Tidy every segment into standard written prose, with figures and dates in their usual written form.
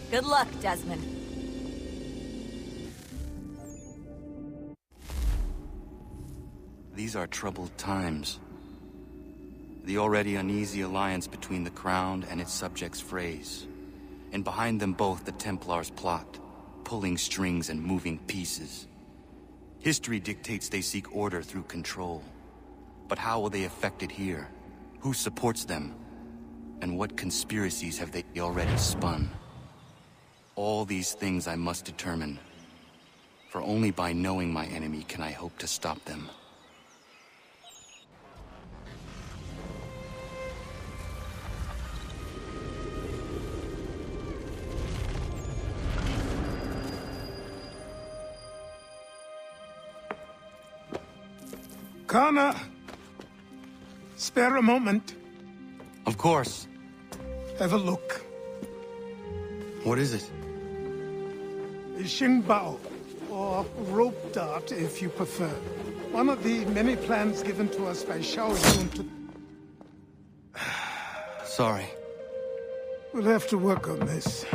Good luck, Desmond. These are troubled times. The already uneasy alliance between the Crown and its subjects frays. And behind them both the Templars plot, pulling strings and moving pieces. History dictates they seek order through control. But how will they affect it here? Who supports them? And what conspiracies have they already spun? All these things I must determine. For only by knowing my enemy can I hope to stop them. Kana! Spare a moment. Of course. Have a look. What is it? Xingbao, or rope dart if you prefer. One of the many plans given to us by Xiao Yun to... Sorry. We'll have to work on this.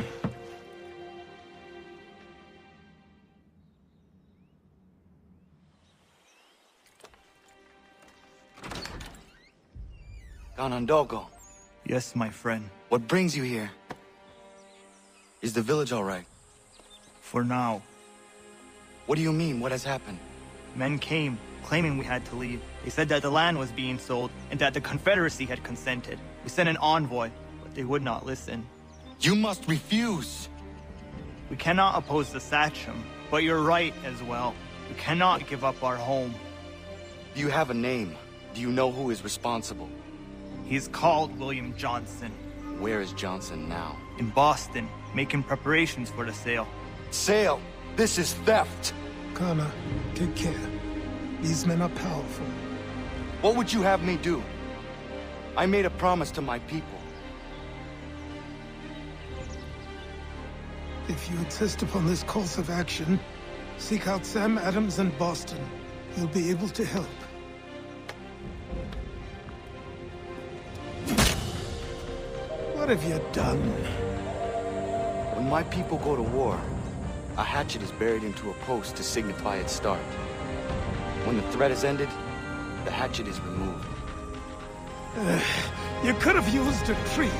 Ganondogo, Yes, my friend. what brings you here? Is the village all right? For now. What do you mean? What has happened? Men came, claiming we had to leave. They said that the land was being sold, and that the Confederacy had consented. We sent an envoy, but they would not listen. You must refuse! We cannot oppose the Sachem, but you're right as well. We cannot give up our home. Do you have a name? Do you know who is responsible? He's called William Johnson. Where is Johnson now? In Boston, making preparations for the sale. Sale! This is theft! Kana, take care. These men are powerful. What would you have me do? I made a promise to my people. If you insist upon this course of action, seek out Sam Adams in Boston. He'll be able to help. What have you done? When my people go to war, a hatchet is buried into a post to signify its start. When the threat is ended, the hatchet is removed. You could have used a tree.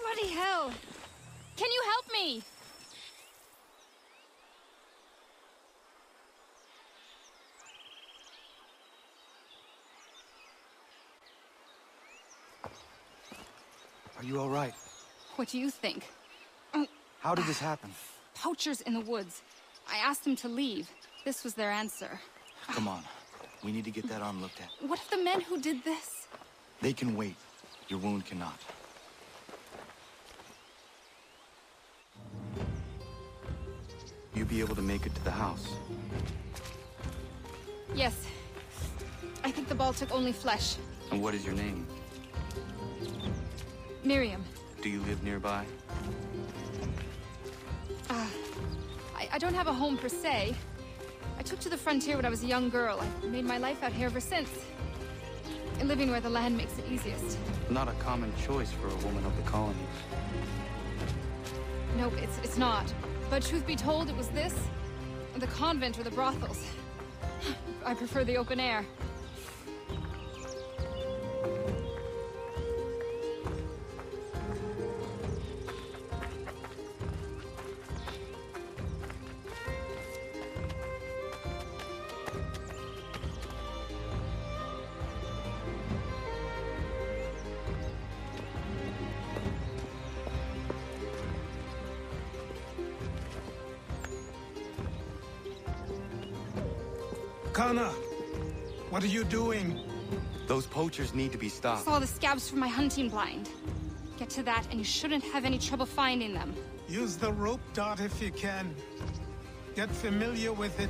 Bloody hell! Can you help me? Are you all right? What do you think? How did this happen? Poachers in the woods. I asked them to leave. This was their answer. Come on. We need to get that arm looked at. What if the men who did this? They can wait. Your wound cannot. You be able to make it to the house? Yes. I think the ball took only flesh. And what is your name? Miriam. Do you live nearby? I don't have a home per se. I took to the frontier when I was a young girl. I've made my life out here ever since. Living where the land makes it easiest. Not a common choice for a woman of the colonies. Nope, it's not. But truth be told, it was this, the convent or the brothels. I prefer the open air. Kana, what are you doing? Those poachers need to be stopped. Saw the scabs from my hunting blind. Get to that, and you shouldn't have any trouble finding them. Use the rope dart if you can. Get familiar with it.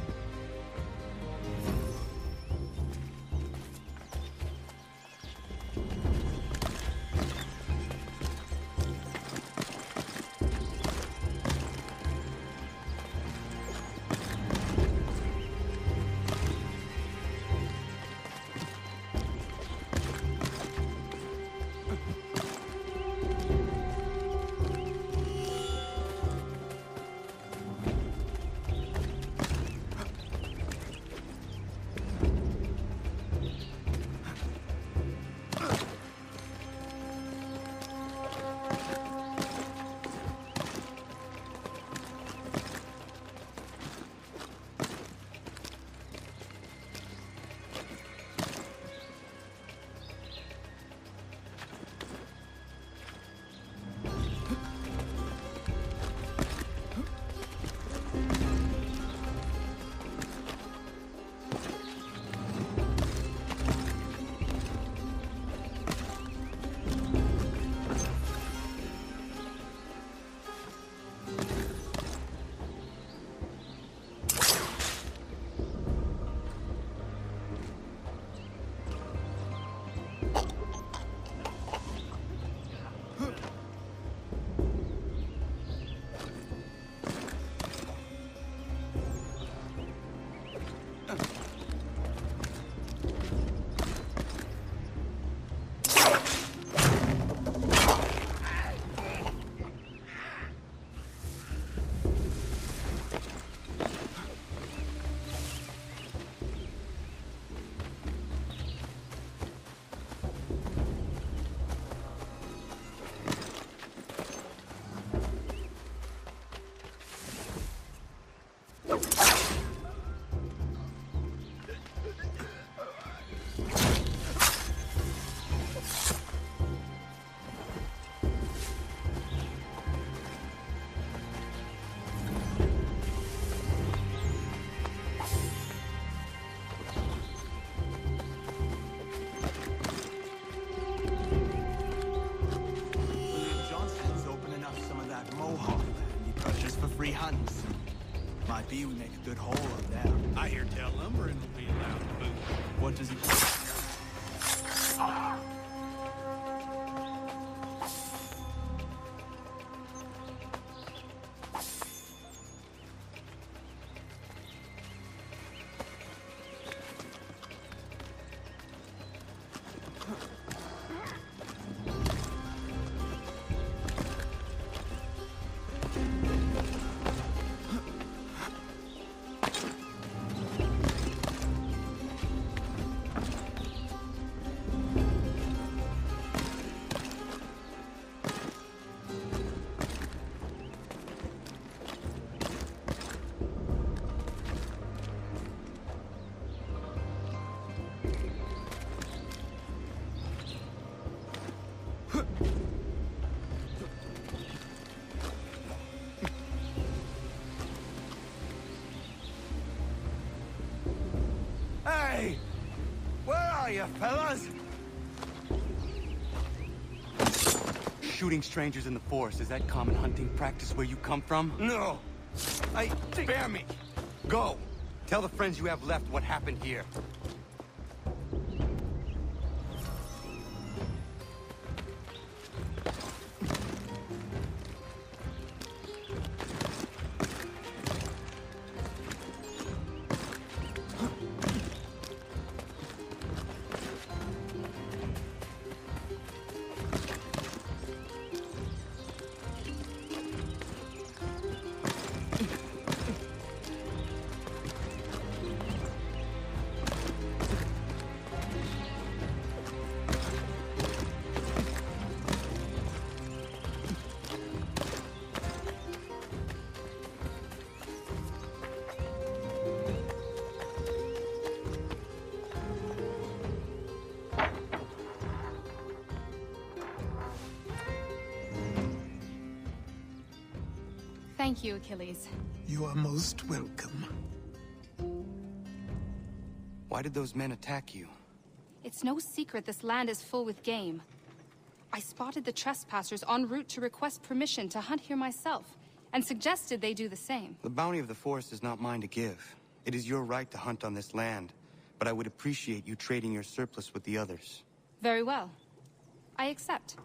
for free hunts. Might be we make a good haul up there. I hear tell lumbering will be allowed to move. What does he... Hey! Where are you, fellas? Shooting strangers in the forest, is that common hunting practice where you come from? No! Spare me! Go! Tell the friends you have left what happened here. Thank you, Achilles. You are most welcome. Why did those men attack you? It's no secret this land is full with game. I spotted the trespassers en route to request permission to hunt here myself, and suggested they do the same. The bounty of the forest is not mine to give. It is your right to hunt on this land, but I would appreciate you trading your surplus with the others. Very well. I accept.